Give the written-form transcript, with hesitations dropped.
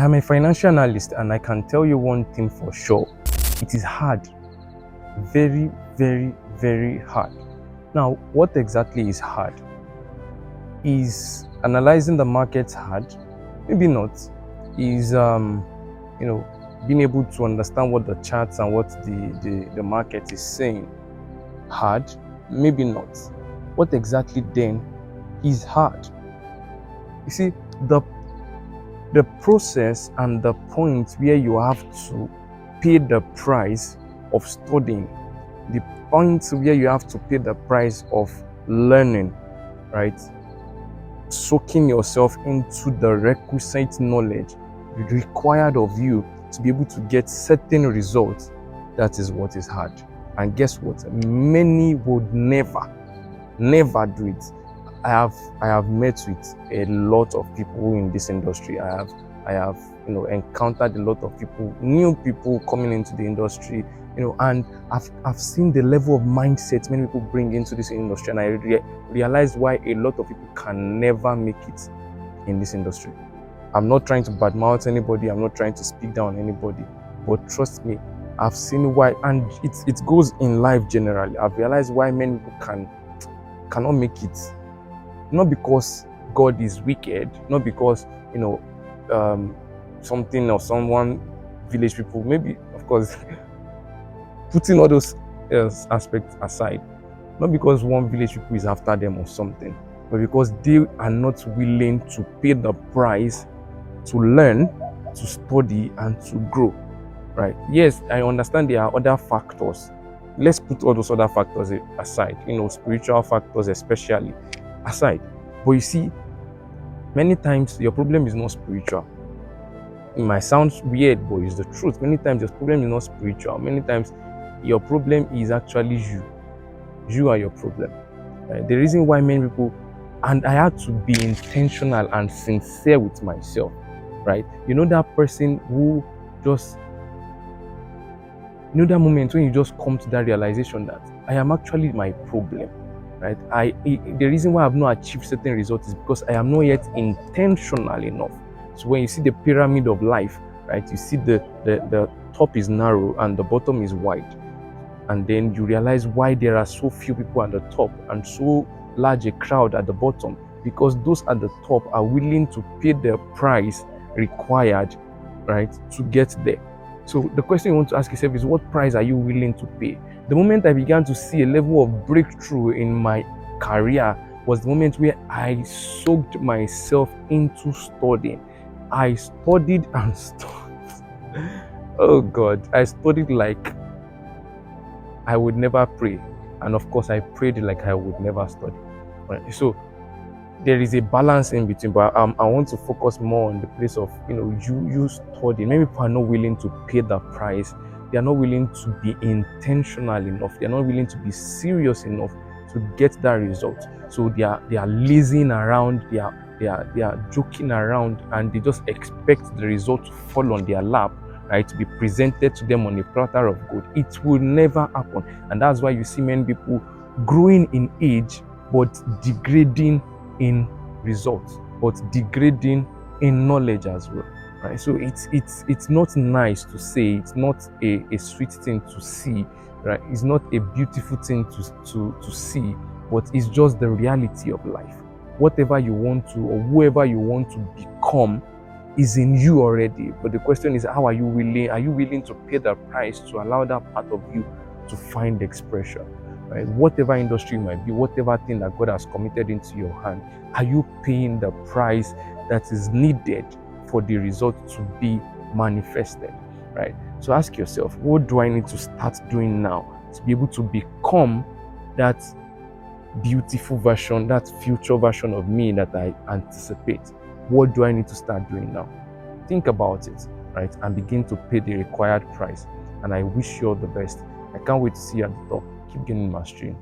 I am a financial analyst, and I can tell you one thing for sure. It is hard. Very, very, very hard. Now, what exactly is hard? Is analyzing the markets hard? Maybe not. Is being able to understand what the charts and what the market is saying hard? Maybe not. What exactly then is hard? You see, the process and the point where you have to pay the price of studying, the point where you have to pay the price of learning, right? Soaking yourself into the requisite knowledge required of you to be able to get certain results. That is what is hard. And guess what? Many would never do it. I have met with a lot of people in this industry. I have encountered a lot of people, new people coming into the industry, and I've seen the level of mindset many people bring into this industry, and I realized why a lot of people can never make it in this industry. I'm not trying to badmouth anybody. I'm not trying to speak down on anybody, but trust me, I've seen why, and it goes in life generally. I've realized why many people cannot make it. Not because God is wicked, not because something or someone, village people, maybe, of course, putting all those aspects aside, not because one village people is after them or something, but because they are not willing to pay the price to learn, to study, and to grow, right? Yes, I understand there are other factors. Let's put all those other factors aside, spiritual factors especially aside. But you see, many times your problem is not spiritual. It might sound weird, but it's the truth. Many times your problem is not spiritual. Many times your problem is actually you. You are your problem. Right? The reason why many people, and I had to be intentional and sincere with myself, right? That person who just, that moment when you just come to that realization that I am actually my problem. Right? The reason why I've not achieved certain results is because I am not yet intentional enough. So when you see the pyramid of life, right, you see the top is narrow and the bottom is wide, and then you realize why there are so few people at the top and so large a crowd at the bottom, because those at the top are willing to pay the price required, right, to get there. So the question you want to ask yourself is, what price are you willing to pay? The moment I began to see a level of breakthrough in my career was the moment where I soaked myself into studying. I studied and studied. Oh God, I studied like I would never pray. And of course, I prayed like I would never study. Right? So there is a balance in between, but I want to focus more on the place of, you study. Many people are not willing to pay the price. They are not willing to be intentional enough. They are not willing to be serious enough to get that result. So they are lazing around. They are joking around, and they just expect the result to fall on their lap, right? To be presented to them on a platter of gold. It will never happen, and that's why you see many people growing in age but degrading in results, but degrading in knowledge as well, right? So it's not nice to say. It's not a sweet thing to see, right? It's not a beautiful thing to see, but it's just the reality of life. Whatever you want to, or whoever you want to become, is in you already. But the question is, how are you willing? Are you willing to pay the price to allow that part of you to find expression? Right? Whatever industry you might be, whatever thing that God has committed into your hand, are you paying the price that is needed for the result to be manifested? Right? So ask yourself, what do I need to start doing now to be able to become that beautiful version, that future version of me that I anticipate? What do I need to start doing now? Think about it, right? And begin to pay the required price. And I wish you all the best. I can't wait to see you at the top. Keep gaining mastery.